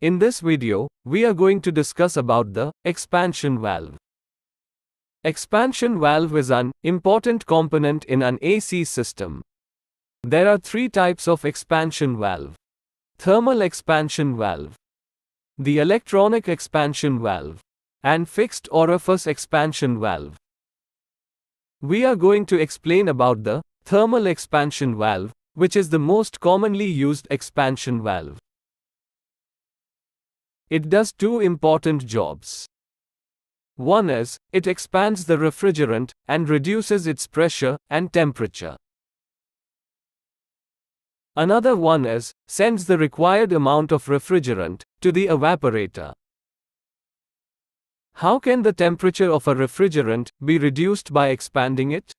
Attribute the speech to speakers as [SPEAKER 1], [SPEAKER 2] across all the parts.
[SPEAKER 1] In this video, we are going to discuss about the expansion valve. Expansion valve is an important component in an AC system. There are three types of expansion valve. Thermal expansion valve, the electronic expansion valve, and fixed orifice expansion valve. We are going to explain about the thermal expansion valve, which is the most commonly used expansion valve. It does two important jobs. One is, it expands the refrigerant and reduces its pressure and temperature. Another one is, sends the required amount of refrigerant to the evaporator. How can the temperature of a refrigerant be reduced by expanding it?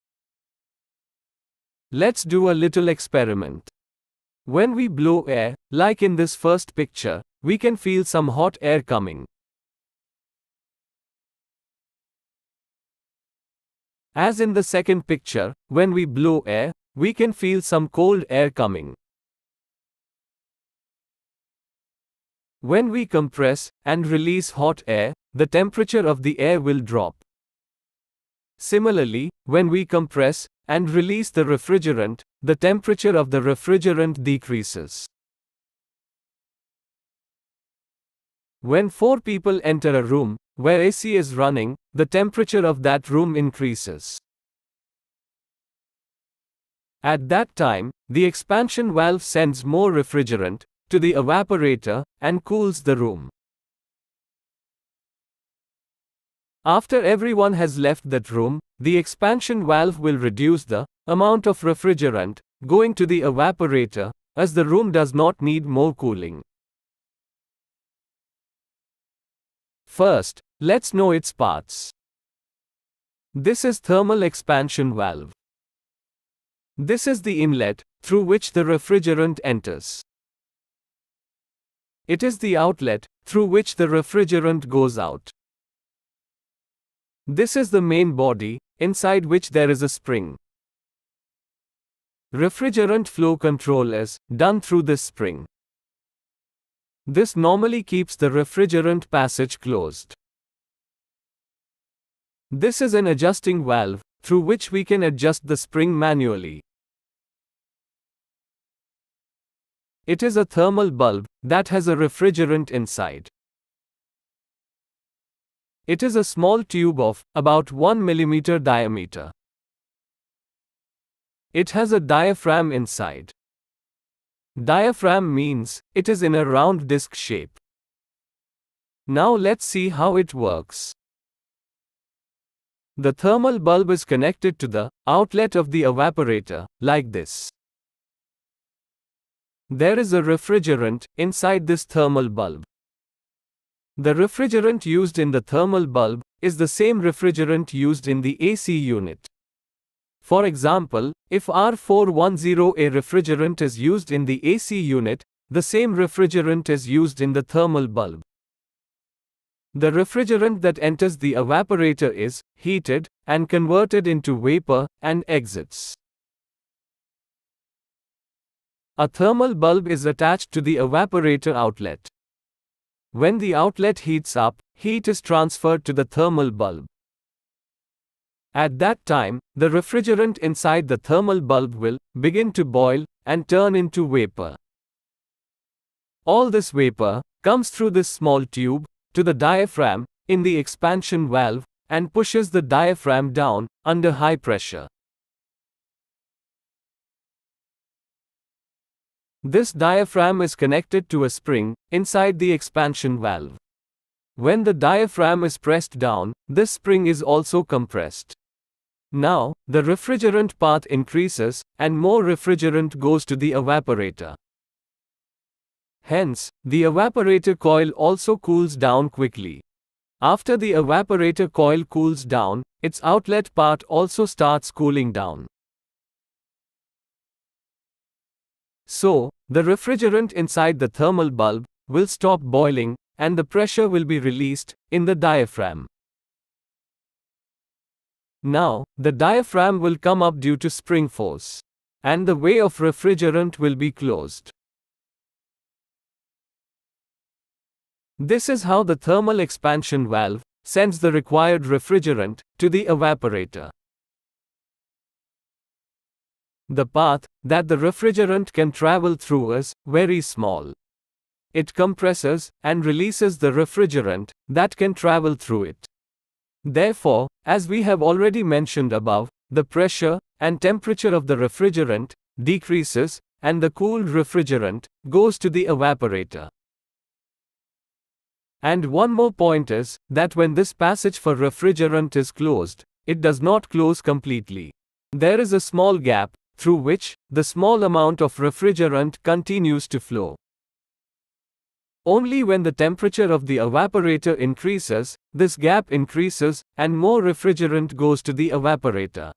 [SPEAKER 1] Let's do a little experiment. When we blow air, like in this first picture, we can feel some hot air coming. As in the second picture, when we blow air, we can feel some cold air coming. When we compress and release hot air, the temperature of the air will drop. Similarly, when we compress and release the refrigerant, the temperature of the refrigerant decreases. When 4 people enter a room where AC is running, the temperature of that room increases. At that time, the expansion valve sends more refrigerant to the evaporator and cools the room. After everyone has left that room, the expansion valve will reduce the amount of refrigerant going to the evaporator, as the room does not need more cooling. First, let's know its parts. This is thermal expansion valve. This is the inlet through which the refrigerant enters. It is the outlet through which the refrigerant goes out. This is the main body, inside which there is a spring. Refrigerant flow control is done through this spring. This normally keeps the refrigerant passage closed. This is an adjusting valve, through which we can adjust the spring manually. It is a thermal bulb that has a refrigerant inside. It is a small tube of about 1 mm diameter. It has a diaphragm inside. Diaphragm means it is in a round disc shape. Now let's see how it works. The thermal bulb is connected to the outlet of the evaporator, like this. There is a refrigerant inside this thermal bulb. The refrigerant used in the thermal bulb is the same refrigerant used in the AC unit. For example, if R410A refrigerant is used in the AC unit, the same refrigerant is used in the thermal bulb. The refrigerant that enters the evaporator is heated and converted into vapor and exits. A thermal bulb is attached to the evaporator outlet. When the outlet heats up, heat is transferred to the thermal bulb. At that time, the refrigerant inside the thermal bulb will begin to boil and turn into vapor. All this vapor comes through this small tube to the diaphragm in the expansion valve and pushes the diaphragm down under high pressure. This diaphragm is connected to a spring inside the expansion valve. When the diaphragm is pressed down, this spring is also compressed. Now, the refrigerant path increases and more refrigerant goes to the evaporator. Hence, the evaporator coil also cools down quickly. After the evaporator coil cools down, its outlet part also starts cooling down. So, the refrigerant inside the thermal bulb will stop boiling and the pressure will be released in the diaphragm. Now, the diaphragm will come up due to spring force, and the way of refrigerant will be closed. This is how the thermal expansion valve sends the required refrigerant to the evaporator. The path that the refrigerant can travel through is very small. It compresses and releases the refrigerant that can travel through it. Therefore, as we have already mentioned above, the pressure and temperature of the refrigerant decreases and the cooled refrigerant goes to the evaporator. And one more point is that when this passage for refrigerant is closed, it does not close completely. There is a small gap through which the small amount of refrigerant continues to flow. Only when the temperature of the evaporator increases, this gap increases and more refrigerant goes to the evaporator.